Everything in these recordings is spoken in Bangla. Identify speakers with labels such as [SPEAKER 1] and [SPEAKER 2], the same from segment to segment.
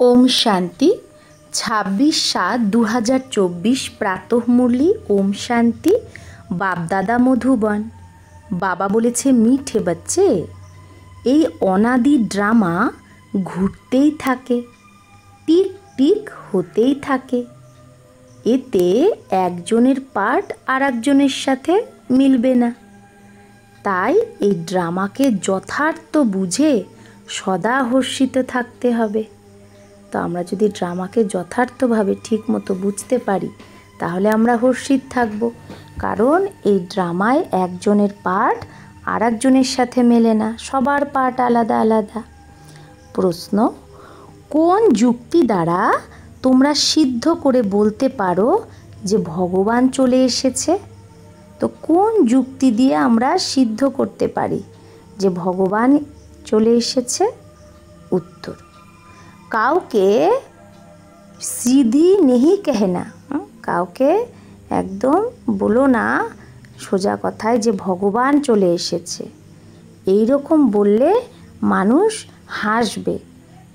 [SPEAKER 1] ओम शांति 26/7/2024 प्रातः मुरली ओम शांति बापदादा मधुबन। बाबा बोलेছে মিঠে বাচ্চে এই অনাদি ড্রামা ঘুরতেই থাকে, টিক টিক হতেই থাকে। এতে একজনের পার্ট আর একজনের সাথে মিলবে না। তাই এই ড্রামাকে যথার্থ বুঝে সদা হর্ষিত থাকতে হবে। তো আমরা যদি ড্রামাকে যথার্থভাবে ঠিকমতো বুঝতে পারি তাহলে আমরা হর্ষিত থাকব, কারণ এই ড্রামায় একজনের পার্ট আর একজনের সাথে মেলে না, সবার পার্ট আলাদা আলাদা। প্রশ্ন, কোন যুক্তি দ্বারা তোমরা সিদ্ধ করে বলতে পারো যে ভগবান চলে এসেছে? তো কোন যুক্তি দিয়ে আমরা সিদ্ধ করতে পারি যে ভগবান চলে এসেছে? উত্তর, কাউকে সিধি নেহি कहना, কাউকে একদম বলো না সোজা কথায় যে ভগবান চলে এসেছে। এই রকম বললে মানুষ হাসবে,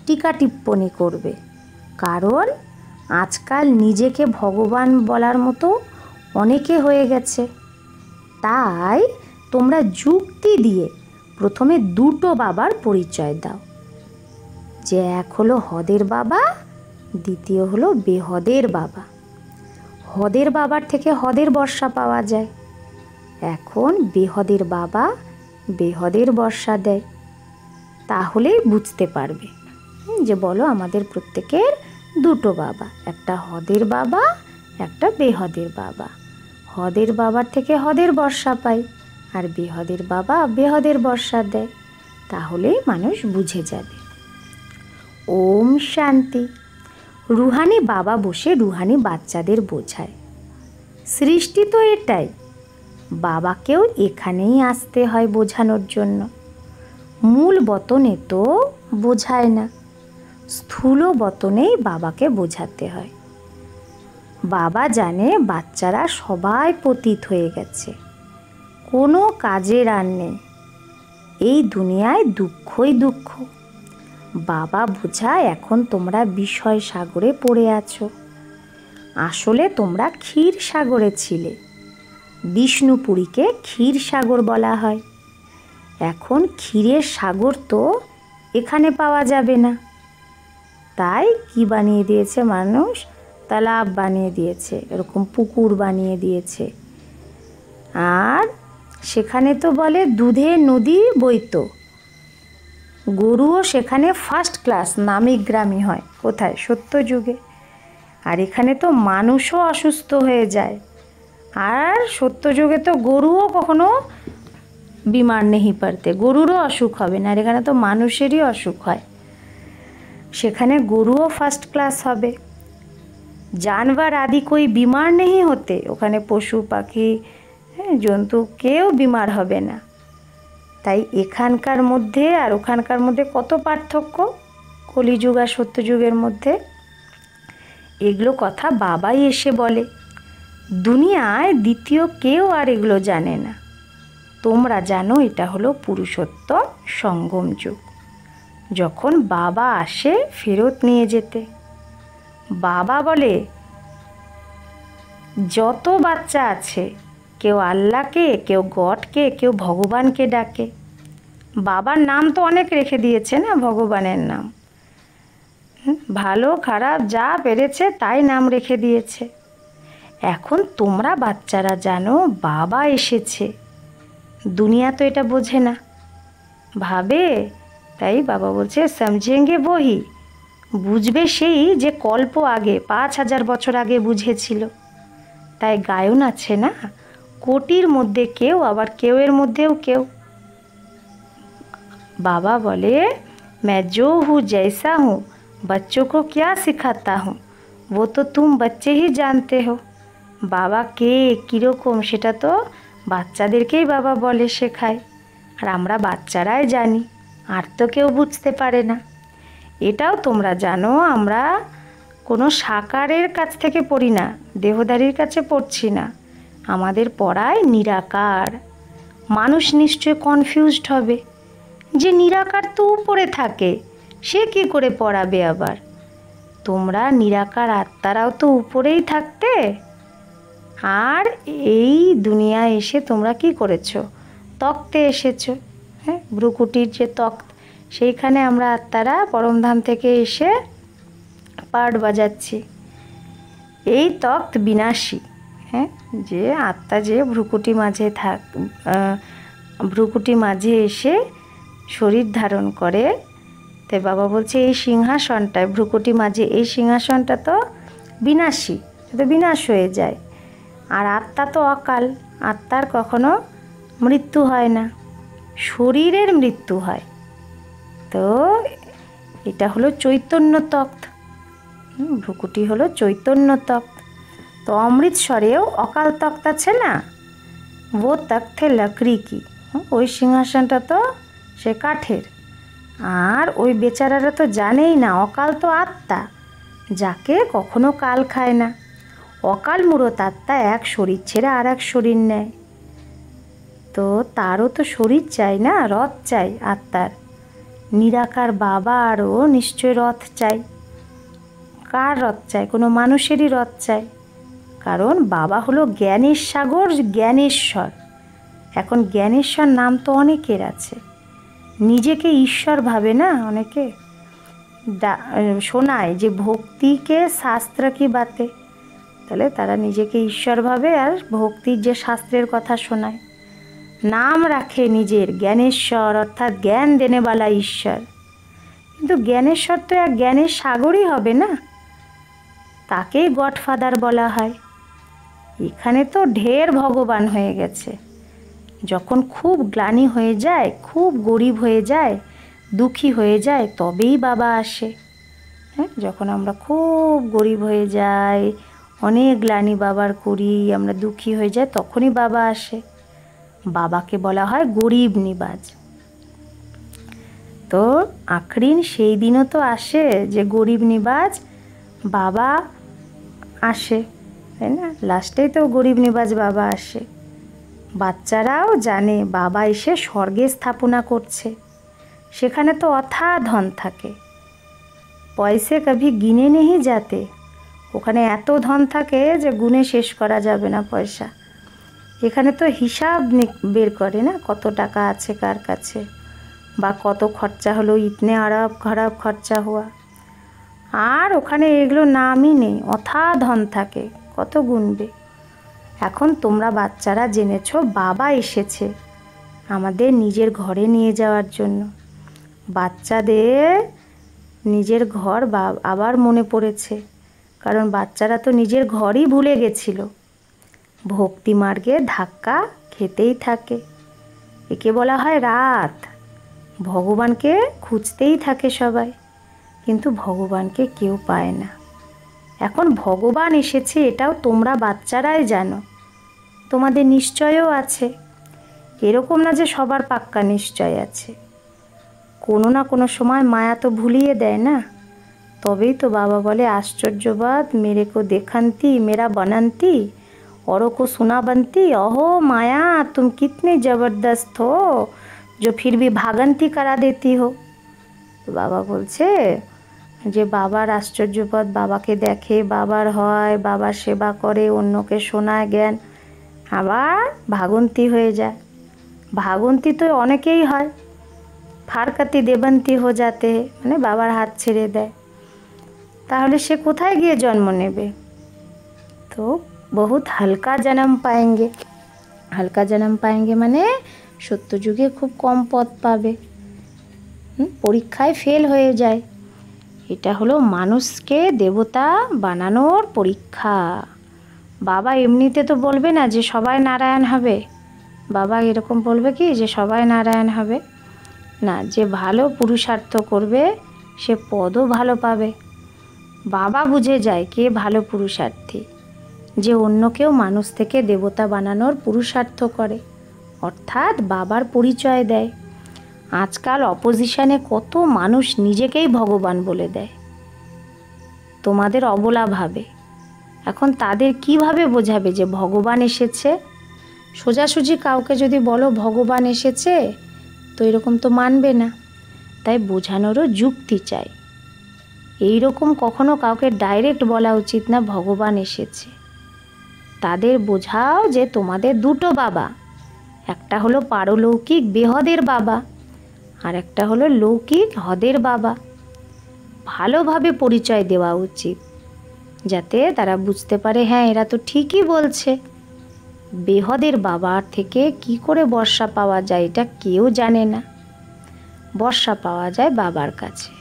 [SPEAKER 1] টিকা টিপ্পনি করবে, কারণ আজকাল নিজেকে ভগবান বলার মতো অনেকে হয়ে গেছে। তাই তোমরা যুক্তি দিয়ে প্রথমে দুটো বাবার পরিচয় দাও, যে এক হলো হদের বাবা, দ্বিতীয় হলো বেহদের বাবা। হদের বাবার থেকে হদের বর্ষা পাওয়া যায়, এখন বেহদের বাবা বেহদের বর্ষা দেয়। তাহলেই বুঝতে পারবে যে বলো আমাদের প্রত্যেকের দুটো বাবা, একটা হদের বাবা একটা বেহদের বাবা। হদের বাবার থেকে হদের বর্ষা পাই আর বেহদের বাবা বেহদের বর্ষা দেয়, তাহলেই মানুষ বুঝে যাবে। ওম শান্তি। রুহানি বাবা বসে রুহানি বাচ্চাদের বোঝায়। সৃষ্টি তো এটাই, বাবাকেও এখানেই আসতে হয় বোঝানোর জন্য। মূল বতনে তো বোঝায় না, স্থূল বতনেই বাবাকে বোঝাতে হয়। বাবা জানে বাচ্চারা সবাই পতিত হয়ে গেছে, কোনো কাজের আর নেই, এই দুনিয়ায় দুঃখই দুঃখ। বাবা বোঝায় এখন তোমরা বিষয় সাগরে পড়ে আছো, আসলে তোমরা ক্ষীর সাগরে ছিলে। বিষ্ণুপুরীকে ক্ষীর সাগর বলা হয়। এখন ক্ষীরের সাগর তো এখানে পাওয়া যাবে না, তাই কি বানিয়ে দিয়েছে মানুষ? তালাব বানিয়ে দিয়েছে, এরকম পুকুর বানিয়ে দিয়েছে। আর সেখানে তো বলে দুধের নদী বইতো, গরুও সেখানে ফার্স্ট ক্লাস নামি গ্রামী হয়। কোথায়? সত্যযুগে। আর এখানে তো মানুষও অসুস্থ হয়ে যায়, আর সত্যযুগে তো গরুও কখনো বিমার নেই পড়তে, গরুরও অসুখ হবে না। আর এখানে তো মানুষেরই অসুখ হয়, সেখানে গরুও ফার্স্ট ক্লাস হবে। জানবার আদি কই বিমার নেই হতে, ওখানে পশু পাখি জন্তু কেউ বিমার হবে না। তাই এখানকার মধ্যে আর ওখানকার মধ্যে কত পার্থক্য কলিযুগ আর সত্যযুগের মধ্যে। এগুলো কথা বাবাই এসে বলে, দুনিয়ায় দ্বিতীয় কেউ আর এগুলো জানে না। তোমরা জানো এটা হলো পুরুষোত্তম সঙ্গম যুগ, যখন বাবা আসে ফেরত নিয়ে যেতে। বাবা বলে যত বাচ্চা আছে কেউ আল্লাহকে, কেউ গডকে, কেউ ভগবানকে ডাকে। বাবার নাম তো অনেক রেখে দিয়েছে না, ভগবানের নাম। ভালো খারাপ যা পেরেছে তাই নাম রেখে দিয়েছে। এখন তোমরা বাচ্চারা জানো বাবা এসেছে, দুনিয়া তো এটা বোঝে না, ভাবে। তাই বাবা বলছে সমঝেঙ্গে বহি, বুঝবে সেই যে কল্প আগে 5000 বছর আগে বুঝেছিল। তাই গায়ন আছে না, কোটির মধ্যে কেউ, আবার কেউয়ের মধ্যেও কেউ। বাবা বলে मैं जो हूँ जैसा हूँ बच्चों को क्या सिखाता हूँ वो तो तुम बच्चे ही जानते हो। বাবা কে কীরকম সেটা তো বাচ্চাদেরকেই বাবা বলে শেখায়, আর আমরা বাচ্চারাই জানি, আর তো কেউ বুঝতে পারে না। এটাও তোমরা জানো আমরা কোনো সাকারের কাছ থেকে পড়ি না, দেহধারীর কাছে পড়ছি না, আমাদের পড়ায় নিরাকার। মানুষ নিশ্চয় কনফিউজড হবে যে নিরাকার তো উপরে থাকে, সে কি করে পড়াবে আবার? তোমরা নিরাকার আত্মারাও তো উপরেই থাকতে, আর এই দুনিয়ায় এসে তোমরা কি করেছো? তক্তে এসেছো। হ্যাঁ, ভ্রুকুটির যে তক্ত, সেইখানে আমরা আত্মারা পরমধাম থেকে এসে পাট বাজাচ্ছি। এই তক্ত বিনাশী। হ্যাঁ, যে আত্মা যে ভ্রুকুটি মাঝে এসে শরীর ধারণ করে, তাই বাবা বলছে এই সিংহাসনটায়, ভ্রুকুটি মাঝে এই সিংহাসনটা তো বিনাশী, তো বিনাশ হয়ে যায়। আর আত্মা তো অকাল, আত্মার কখনো মৃত্যু হয় না, শরীরের মৃত্যু হয়। তো এটা হলো চৈতন্য তক্ত, ভ্রুকুটি হলো চৈতন্য তক্ত। তো অমৃতসরেও অকাল তক্ত আছে না, ও তক্তে লকড়ি কি, ওই সিংহাসনটা তো সে কাঠের। আর ওই বেচারারা তো জানেই না অকাল তো আত্মা, যাকে কখনো কাল খায় না। অকাল মূরত আত্মা এক শরীর ছেড়ে আর এক শরীর নেয়। তো তারও তো শরীর চাই না, রথ চাই আত্মার। নিরাকার বাবারও নিশ্চয় রথ চাই। কার রথ চাই? কোনো মানুষেরই রথ চাই, কারণ বাবা হলো জ্ঞানের সাগর, জ্ঞানেশ্বর। এখন জ্ঞানেশ্বর নাম তো অনেকের আছে, নিজেকে ঈশ্বর ভাবে না অনেকে। শোনায় যে ভক্তিকে শাস্ত্র কি বাতে, তাহলে তারা নিজেকে ঈশ্বর ভাবে আর ভক্তির যে শাস্ত্রের কথা শোনায়। নাম রাখে নিজের জ্ঞানেশ্বর, অর্থাৎ জ্ঞান দেনেওয়ালা ঈশ্বর। কিন্তু জ্ঞানেশ্বর তো এক জ্ঞানের সাগরই হবে না, তাকেই গডফাদার বলা হয়। এখানে তো ঢের ভগবান হয়ে গেছে। যখন খুব গ্লানি হয়ে যায়, খুব গরিব হয়ে যায়, দুঃখী হয়ে যায়, তবেই বাবা আসে। হ্যাঁ, যখন আমরা খুব গরিব হয়ে যাই, অনেক গ্লানি বাবার করি, আমরা দুঃখী হয়ে যাই, তখনই বাবা আসে। বাবাকে বলা হয় গরিব নিবাজ। তো আখরিন সেই দিনও তো আসে যে গরিব নিবাজ বাবা আসে, তাই না? লাস্টেই তো গরিব নিবাজ বাবা আসে। বাচ্চারাও জানে বাবা এসে স্বর্গে স্থাপনা করছে, সেখানে তো অথা ধন থাকে, পয়সে কভি গিনে নেই যাতে। ওখানে এত ধন থাকে যে গুণে শেষ করা যাবে না পয়সা। এখানে তো হিসাব বের করে না, কত টাকা আছে কার কাছে, বা কত খরচা হলো, ইতনে আরব খরাব খরচা হওয়া। আর ওখানে এগুলো নামই নেই, অথা ধন থাকে, কত গুনবে। এখন তোমরা বাচ্চারা জেনেছো বাবা এসেছে আমাদের নিজের ঘরে নিয়ে যাওয়ার জন্য। বাচ্চাদের নিজের ঘর আবার মনে পড়েছে, কারণ বাচ্চারা তো নিজের ঘরই ভুলে গেছিল। ভক্তি মার্গে ধাক্কা খেতেই থাকে, একে বলা হয় রাত। ভগবানকে খুঁজতেই থাকে সবাই, কিন্তু ভগবানকে কেউ পায় না। এখন ভগবান এসেছে এটাও তোমরা বাচ্চারাই জানো, তোমাদের নিশ্চয়ও আছে। এরকম না যে সবার পাক্কা নিশ্চয় আছে, কোনো না কোনো সময় মায়া তো ভুলিয়ে দেয় না। তবেই তো বাবা বলে আশ্চর্যবাদ মেরে কো দেখান্তি মেরা বানান্তি औरों को सुना बनती। अहो माया तुम कितने ज़बरदस्त हो जो फिर भी भागंती करा देती हो। তো বাবা বলছে যে বাবার আশ্চর্যপদ, বাবাকে দেখে, বাবার হয়, বাবার সেবা করে, অন্যকে শোনায় জ্ঞান, আবার ভাগন্তি হয়ে যায়। ভাগন্তি তো অনেকেই হয়, ফারকাতি দেবন্তি হো যাতে, মানে বাবার হাত ছেড়ে দেয়। তাহলে সে কোথায় গিয়ে জন্ম নেবে? তো বহুত হালকা জন্ম পাएंगे। হালকা জন্ম পাएंगे মানে সত্যযুগে খুব কম পদ পাবে, পরীক্ষায় ফেল হয়ে যায়। এটা হলো মানুষকে দেবতা বানানোর পরীক্ষা। বাবা এমনিতে তো বলবে না যে সবাই নারায়ণ হবে। বাবা এরকম বলবে কি যে সবাই নারায়ণ হবে? না, যে ভালো পুরুষার্থ করবে সে পদও ভালো পাবে। বাবা বুঝে যায় কে ভালো পুরুষার্থী, যে অন্যকেও মানুষ থেকে দেবতা বানানোর পুরুষার্থ করে, অর্থাৎ বাবার পরিচয় দেয়। আজকাল অপোজিশনে কত মানুষ নিজেকেই ভগবান বলে দেয়, তোমাদের অবলা ভাবে। এখন তাদের কিভাবে বোঝাবে যে ভগবান এসেছে? সোজাসুজি কাউকে যদি বলো ভগবান এসেছে, তো এরকম তো মানবে না। তাই বোঝানোরও যুক্তি চাই। এই রকম কখনো কাউকে ডাইরেক্ট বলা উচিত না ভগবান এসেছে। তাদের বোঝাও যে তোমাদের দুটো বাবা, একটা হলো পারলৌকিক বেহদের বাবা, আর একটা হলো লৌকিক হদের বাবা। ভালোভাবে পরিচয় দেওয়া উচিত, যাতে তারা বুঝতে পারে হ্যাঁ এরা তো ঠিকই বলছে। বেহদের বাবার থেকে কি করে বর্ষা পাওয়া যায় এটা কেউ জানে না। বর্ষা পাওয়া যায় বাবার কাছে।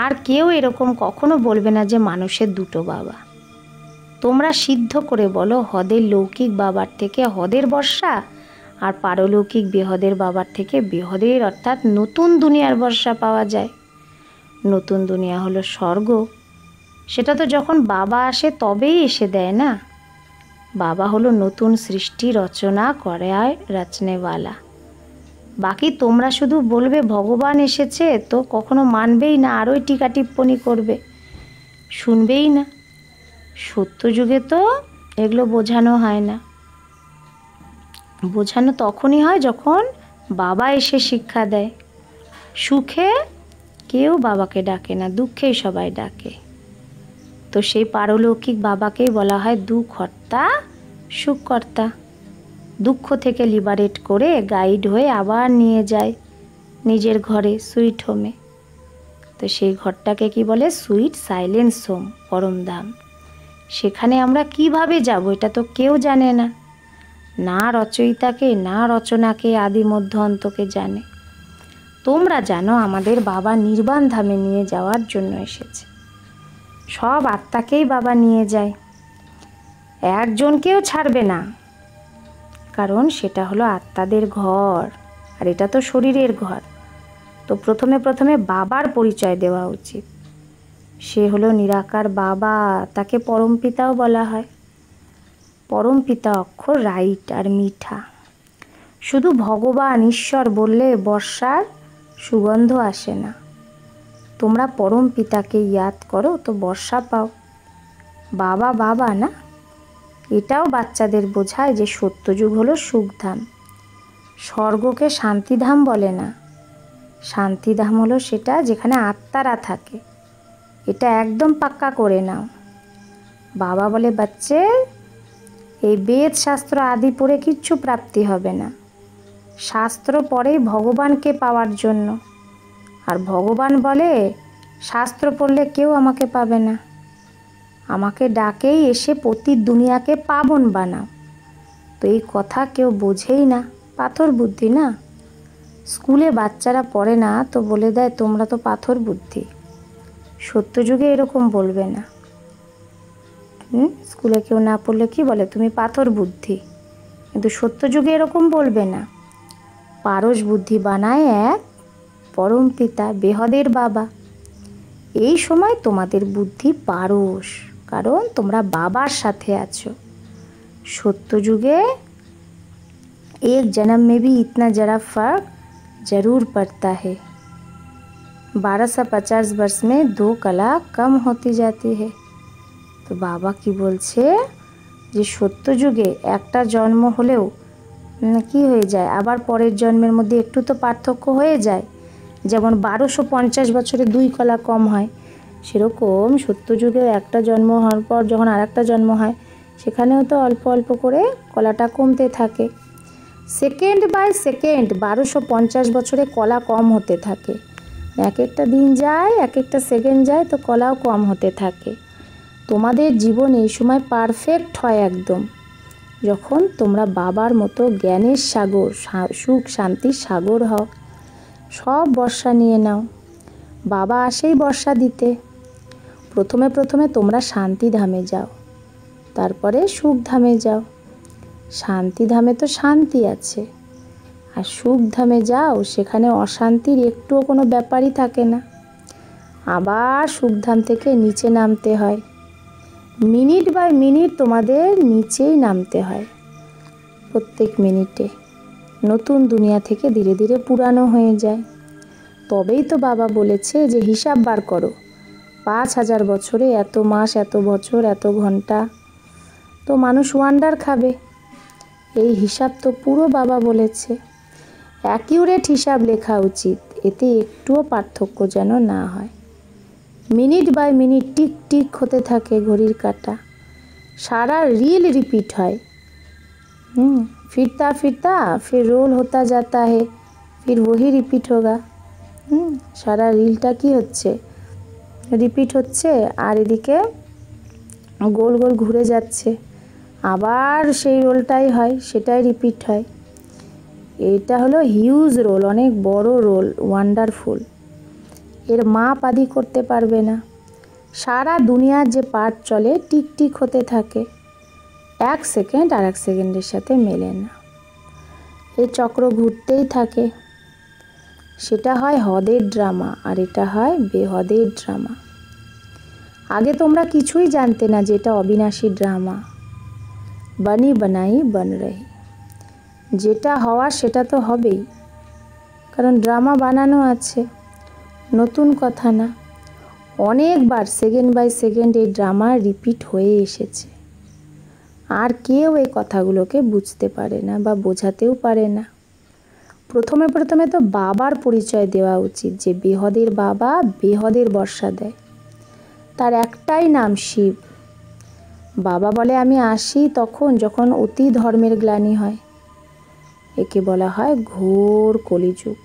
[SPEAKER 1] আর কেউ এরকম কখনো বলবে না যে মানুষের দুটো বাবা। তোমরা সিদ্ধ করে বলো হদের লৌকিক বাবার থেকে হদের বর্ষা, আর পারলৌকিক বেহদের বাবার থেকে বেহদের অর্থাৎ নতুন দুনিয়ার বর্ষা পাওয়া যায়। নতুন দুনিয়া হলো স্বর্গ। সেটা তো যখন বাবা আসে তবেই এসে দেয় না। বাবা হলো নতুন সৃষ্টি রচনা করায় রচনেওয়ালা। বাকি তোমরা শুধু বলবে ভগবান এসেছে, তো কখনো মানবেই না, আরোই টিকা টিপ্পণী করবে, শুনবেই না। সত্যযুগে তো এগুলো বোঝানো হয় না। বোঝানো তখনই হয় যখন বাবা এসে শিক্ষা দেয়। সুখে কেউ বাবাকে ডাকে না, দুঃখেই সবাই ডাকে। তো সেই পারলৌকিক বাবাকেই বলা হয় দুঃখকর্তা সুখকর্তা। দুঃখ থেকে লিবারেট করে গাইড হয়ে আবার নিয়ে যায় নিজের ঘরে, সুইট হোমে। তো সেই ঘরটাকে কি বলে? Sweet silence home, Paramdham. সেখানে আমরা কিভাবে যাব এটা তো কেউ জানে না। না রচয়িতাকে, না রচনাকে, আদি মধ্য অন্তকে জানে। তোমরা জানো আমাদের বাবা নির্বাণ ধামে নিয়ে যাওয়ার জন্য এসেছে। সব আত্মাকেই বাবা নিয়ে যায়, একজনকেও ছাড়বে না, কারণ সেটা হলো আত্মাদের ঘর, আর এটা তো শরীরের ঘর। তো প্রথমে বাবার পরিচয় দেওয়া উচিত। সে হলো নিরাকার বাবা, তাকে পরমপিতাও বলা হয়। পরমপিতা অক্ষর রাইট আর মিঠা। শুধু ভগবান ঈশ্বর বললে বর্ষার সুগন্ধ আসে না। তোমরা পরমপিতাকে ইয়াদ করো তো বর্ষা পাও। বাবা বাবা না, এটাও বাচ্চাদের বোঝায় যে সত্যযুগ হলো সুখধাম। স্বর্গকে শান্তিধাম বলে না। শান্তিধাম হলো সেটা যেখানে আত্মারা থাকে। এটা একদম পাক্কা করে নাও। বাবা বলে বাচ্চে, এই বেদ শাস্ত্র আদি পড়ে কিচ্ছু প্রাপ্তি হবে না। শাস্ত্র পড়েই ভগবানকে পাওয়ার জন্য। আর ভগবান বলে শাস্ত্র পড়লে কেউ আমাকে পাবে না, আমাকে ডাকেই এসে প্রতি দুনিয়াকে পাবন বানাও। তো এই কথা কেউ বোঝেই না, পাথর বুদ্ধি না। স্কুলে বাচ্চারা পড়ে না তো বলে দেয় তোমরা তো পাথর বুদ্ধি। সত্যযুগে এরকম বলবে না। স্কুলে কেউ না পড়লে কি বলে? তুমি পাথর বুদ্ধি। কিন্তু সত্যযুগে এরকম বলবে না। পারস বুদ্ধি বানায় এক পরমপিতা বেহদের বাবা। এই সময় তোমাদের বুদ্ধি পারস, কারণ তোমরা বাবার সাথে আছো। সত্যযুগে एक जन्म में भी इतना जरा फर्क जरूर पड़ता है। 1250 वर्ष में 2 कला कम होती जाती है। তো বাবা কি বলছে যে সত্যযুগে একটা জন্ম হলেও কি হয়ে যায়, আবার পরের জন্মের মধ্যে একটু তো পার্থক্য হয়ে যায়। যেমন 1250 বছরে 2 কলা কম হয়, সেরকম সত্যযুগে একটা জন্ম হওয়ার পর যখন আরেকটা জন্ম হয় সেখানেও তো অল্প অল্প করে কলাটা কমতে থাকে। সেকেন্ড বাই সেকেন্ড 1250 বছরে কলা কম হতে থাকে। এক একটা দিন যায়, এক একটা সেকেন্ড যায়, তো কলাও কম হতে থাকে। তোমাদের জীবন এই সময় পারফেক্ট হয় একদম, যখন তোমরা বাবার মতো জ্ঞানের সাগর, সুখ শান্তির সাগর হও। সব বর্ষা নিয়ে নাও। বাবা আসেই বর্ষা দিতে। প্রথমে তোমরা শান্তিধামে যাও, তারপরে সুখধামে যাও। শান্তিধামে তো শান্তি আছে, আর সুখধামে যাও সেখানে অশান্তির একটুও কোনো ব্যাপারই থাকে না। আবার সুখধাম থেকে নিচে নামতে হয়। মিনিট বাই মিনিট তোমাদের নিচেই নামতে হয়। প্রত্যেক মিনিটে নতুন দুনিয়া থেকে ধীরে ধীরে পুরানো হয়ে যায়। তবেই তো বাবা বলেছে যে হিসাব বার করো, 5000 বছরে এত মাস, এত বছর, এত ঘন্টা। তো মানুষ ওয়ান্ডার খাবে। এই হিসাব তো পুরো বাবা বলেছে। অ্যাকিউরেট হিসাব লেখা উচিত, এতে একটুও পার্থক্য যেন না হয়। মিনিট বাই মিনিট টিক টিক হতে থাকে ঘড়ির কাঁটা, सारा रील रिपीट है। फिरता फिरता फिर रोल होता जाता है, फिर वही रिपीट होगा। सारा रीलटा की होच्छे रिपीट होच्छे और एदिके गोल गोल घुरे जाच्छे, आबार सेई रोलटाई हय, सेटाई रिपीट हय। एटा हलो हिउज रोल, अनेक बड़ो रोल, वान्डारफुल। एर माप आदि करते पारबे ना। सारा दुनियार जे पार्ट चले टिक टिक होते थाके, एक सेकेंड और एक सेकेंडेर साथे मेले ना। ए चक्र घुरतेई थाके, सेटा हय हदेर ड्रामा और एटा हय बेहदेर ड्रामा। आगे तोमरा किछुई जानते ना जे एटा अविनाशी ड्रामा। बनी बनाई बन रही, जेटा हওয়ার सेटा तो हबेई, कारण ड्रामा बानानो आछे, नतून कथा ना। अनेक बार सेकेंड बाई सेकेंड এই ড্রামা রিপিট হয়ে এসেছে, আর কেউ এই কথাগুলোকে বুঝতে পারে না বা বোঝাতেও পারে না। প্রথমে প্রথমে তো বাবার পরিচয় দেওয়া উচিত, যে বেহদের বাবা বেহদের বর্ষা দেয়, তার একটাই নাম শিব। বাবা বলে আমি আসি তখন যখন অতি ধর্মের গ্লানি হয়, একে বলা হয় ঘোর কলিযুগ।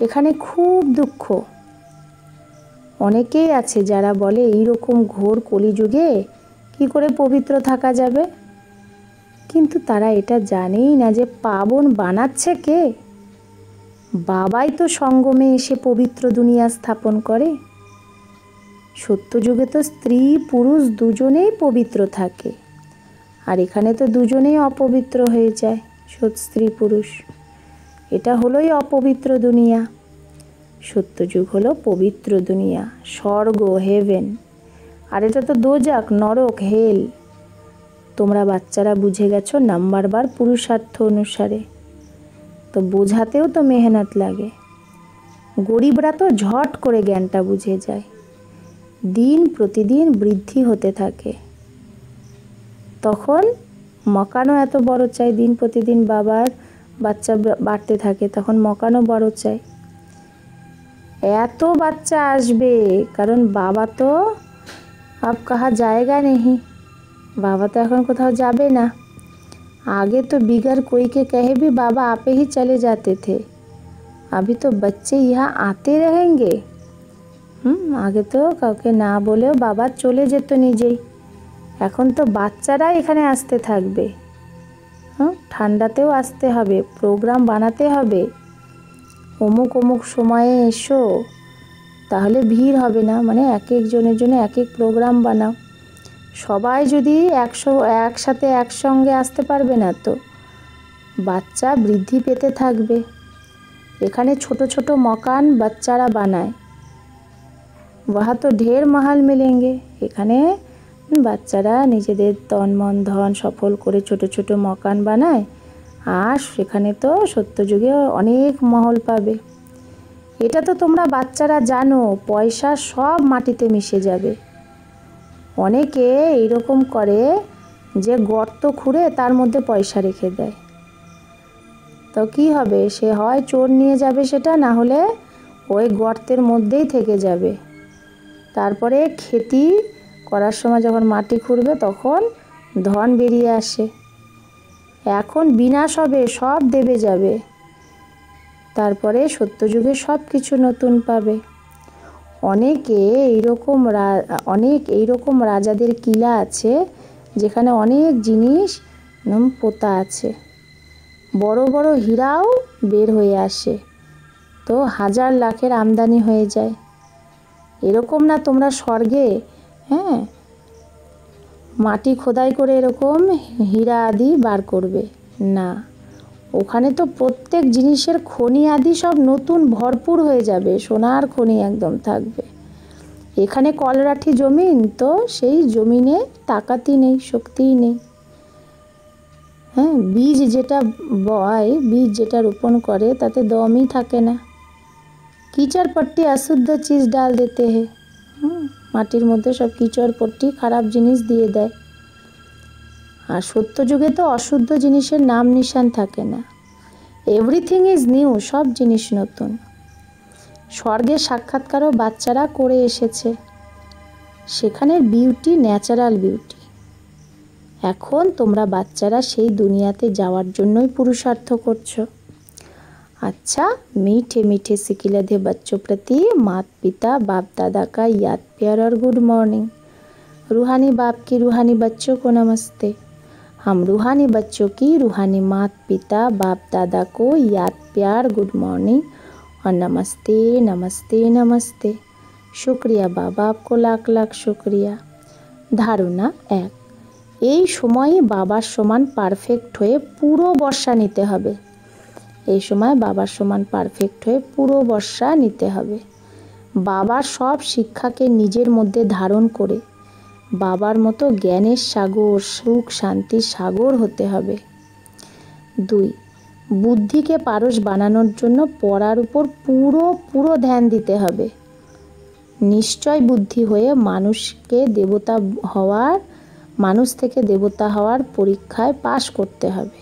[SPEAKER 1] এখানে খুব দুঃখ। অনেকেই আছে যারা বলে এই রকম ঘোর কলিযুগে কি করে পবিত্র থাকা যাবে, কিন্তু তারা এটা জানেই না যে পাবন বানাচ্ছে কে। বাবাই তো সঙ্গমে এসে পবিত্র দুনিয়া স্থাপন করে। সত্যযুগে তো স্ত্রী পুরুষ দুজনেই পবিত্র থাকে, আর এখানে তো দুজনেই অপবিত্র হয়ে যায়, স্ত্রী পুরুষ। এটা হলোই অপবিত্র দুনিয়া। সত্যযুগ হলো পবিত্র দুনিয়া, স্বর্গ হেভেন, আর এটা তো দোজাক নরক হেল। তোমরা বাচ্চারা বুঝে গেছো নাম্বার বার পুরুষার্থ অনুসারে, তো বোঝাতেও তো মেহনত লাগে। গরিবরা তো ঝট করে জ্ঞানটা বুঝে যায়। দিন প্রতিদিন বৃদ্ধি হতে থাকে, তখন মকানো এত বড় চাই। দিন প্রতিদিন বাবার বাচ্চা বাড়তে থাকে, তখন মকানো বড় চাই। এত বাচ্চা আসবে কারণ বাবা তো अब कहा जाएगा नहीं, बाबा तो এখন কোথাও যাবে না। आगे तो बिगर कोई के कहे भी बाबा आपे ही चले जाते थे, अभी तो बच्चे यहाँ आते रहेंगे। आगे तो কাউকে না বলেও বাবা চলে যেত নিজেই, এখন তো বাচ্চারা এখানে আসতে থাকবে। ঠান্ডাতেও আসতে হবে, প্রোগ্রাম বানাতে হবে, অমুক অমুক সময়ে এসো, তাহলে ভিড় হবে না। মানে এক একজনের জন্য এক এক প্রোগ্রাম বানাও। সবাই যদি একসাথে একসঙ্গে আসতে পারবে না, তো বাচ্চা বৃদ্ধি পেতে থাকবে। এখানে ছোট ছোট মকান বাচ্চারা বানায়, वहाँ तो ढेर महल मिलेंगे। এখানে বাচ্চারা নিজেদের তন মন ধন সফল করে ছোট ছোট মকান বানায়, আর সেখানে তো সত্যযুগে অনেক মহল পাবে। এটা তো তোমরা বাচ্চারা জানো, পয়সা সব মাটিতে মিশে যাবে। অনেকে এইরকম করে যে গর্ত খুঁড়ে তার মধ্যে পয়সা রেখে দেয়, তো কি হবে, সে হয় চোর নিয়ে যাবে সেটা, না হলে ওই গর্তের মধ্যেই থেকে যাবে। তারপরে খেতি করার সময় যখন মাটি খুঁড়বে তখন ধন বেরিয়ে আসে। এখন বিনাশ হবে, সব দেবে যাবে, তারপরে সত্যযুগে সব কিছু নতুন পাবে। অনেক এইরকম রাজাদের কিলা আছে যেখানে অনেক জিনিস পোতা আছে, বড় বড় হীরাও বের হয়ে আসে, তো হাজার লাখের আমদানি হয়ে যায়। এরকম না তোমরা স্বর্গে মাটি খোদাই করে এরকম হীরা আদি বার করবে না, ওখানে তো প্রত্যেক জিনিসের খনি আদি সব নতুন ভরপুর হয়ে যাবে, সোনার খনি একদম থাকবে। এখানে কলরাঠি জমিন, তো সেই জমিনে তাকাতই নেই, শক্তিই নেই। বীজ যেটা বয়, বীজ যেটা রোপণ করে তাতে দমই থাকে না। कीचड़ पट्टी अशुद्ध चीज़ डाल देते हैं, মাটির মধ্যে সব কিচড় পট্টি খারাপ জিনিস দিয়ে দেয়। আর সত্য যুগে তো অশুদ্ধ জিনিসের নাম নিশান থাকে না। এভরিথিং ইজ নিউ, সব জিনিস নতুন। স্বর্গের সাক্ষাৎকারও বাচ্চারা করে এসেছে। সেখানের বিউটি ন্যাচারাল বিউটি। এখন তোমরা বাচ্চারা সেই দুনিয়াতে যাওয়ার জন্যই पुरुषार्थ করছো। अच्छा, मीठे मीठे सिकिलधे बच्चों प्रति माता पिता बाप दादा का याद प्यार और गुड मॉर्निंग। रूहानी बाप की रूहानी बच्चों को नमस्ते। हम रूहानी बच्चों की रूहानी माता पिता बाप दादा को याद प्यार गुड मॉर्निंग और नमस्ते नमस्ते नमस्ते। शुक्रिया बाबा, आपको लाख लाख शुक्रिया। धारणा 1, এই সময় বাবার সমান পারফেক্ট হয়ে পুরো বর্ষা নিতে হবে। এই সময় বাবার সমান পারফেক্ট হয়ে পুরো বর্ষা নিতে হবে। বাবার সব শিক্ষাকে নিজের মধ্যে ধারণ করে বাবার মতো জ্ঞানের সাগর, সুখ শান্তির সাগর হতে হবে। 2, বুদ্ধিকে পারস বানানোর জন্য পড়ার উপর পুরো ধ্যান দিতে হবে। নিশ্চয় বুদ্ধি হয়ে মানুষ থেকে দেবতা হওয়ার পরীক্ষায় পাশ করতে হবে।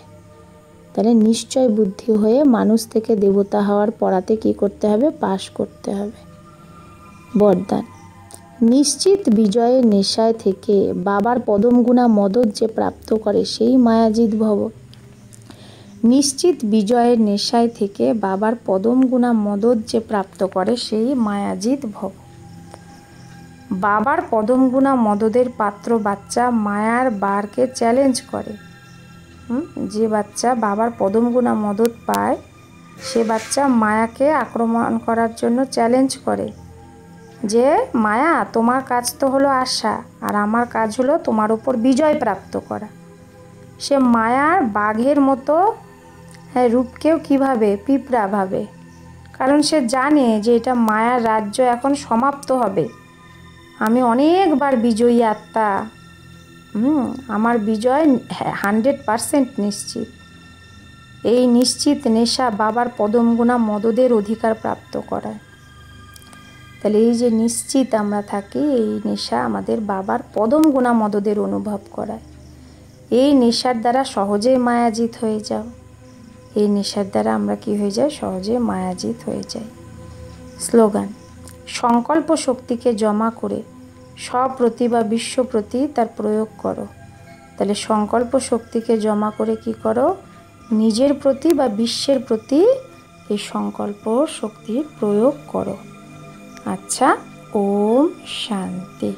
[SPEAKER 1] তাহলে নিশ্চয় বুদ্ধি হয়ে মানুষ থেকে দেবতা হওয়ার পড়াতে কি করতে হবে? পাশ করতে হবে। বরদান, নিশ্চিত বিজয়ের নেশায় থেকে বাবার পদমগুণা মদত যে প্রাপ্ত করে সেই মায়াজিৎ ভব। নিশ্চিত বিজয়ের নেশায় থেকে বাবার পদমগুণা মদত যে প্রাপ্ত করে সেই মায়াজিৎ ভব। বাবার পদমগুণা মদদের পাত্র বাচ্চা মায়ার বারকে চ্যালেঞ্জ করে। যে বাচ্চা বাবার পদমগুণা মদত পায় সে বাচ্চা মায়াকে আক্রমণ করার জন্য চ্যালেঞ্জ করে যে মায়া, তোমার কাজ তো হলো আশা, আর আমার কাজ হলো তোমার উপর বিজয় প্রাপ্ত করা। সে মায়ার বাঘের মতো রূপকেও কিভাবে পিঁপড়া ভাবে, কারণ সে জানে যে এটা মায়ার রাজ্য এখন সমাপ্ত হবে। আমি অনেকবার বিজয়ী আত্মা, আমার বিজয় 100% নিশ্চিত। এই নিশ্চিত নেশা বাবার পদমগুণা মদদের অধিকার প্রাপ্ত করায়। তাহলে এই যে নিশ্চিত আমরা থাকি, এই নেশা আমাদের বাবার পদমগুণা মদদের অনুভব করায়। এই নেশার দ্বারা সহজে মায়াজিৎ হয়ে যাও। এই নেশার দ্বারা আমরা কি হয়ে যাই? সহজে মায়াজিৎ হয়ে যাই। স্লোগান, সংকল্প শক্তিকে জমা করে স্বপ্রতি বা বিশ্ব প্রতি তার প্রয়োগ করো। তাহলে সংকল্প শক্তিকে জমা করে কি করো? নিজের প্রতি বা বিশ্বের প্রতি এই সংকল্প শক্তির প্রয়োগ করো। আচ্ছা, ওম শান্তি।